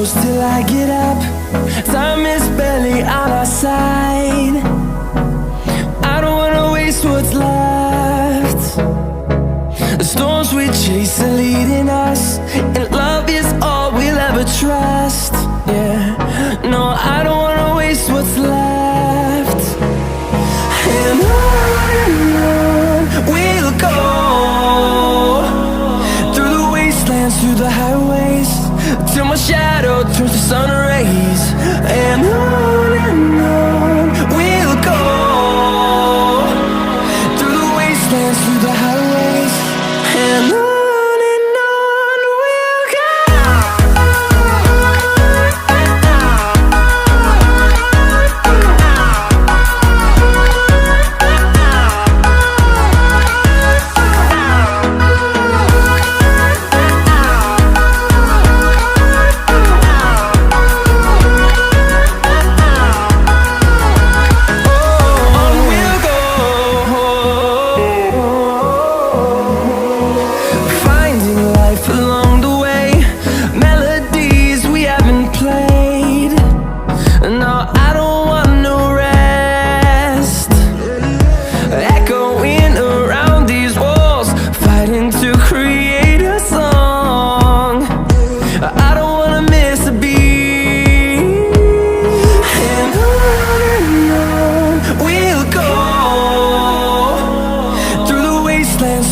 goes till I get up. Time is barely on our side. I don't wanna waste what's left. The storms we chase are leading us, and love is all we'll ever trust. Yeah, no, I don't wanna waste what's left. And on we'll go, through the wastelands, through the highways, till my shadow turns to sun rays. And on we'll go, through the wastelands, through the highways, and on.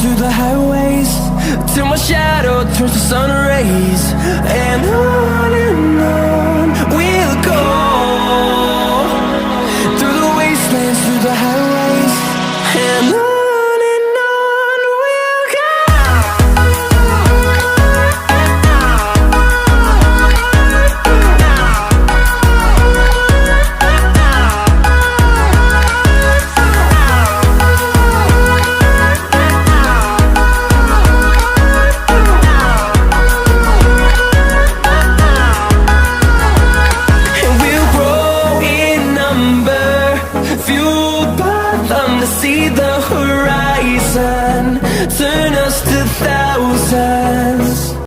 Through the highways, till my shadow turns to sun rays. And on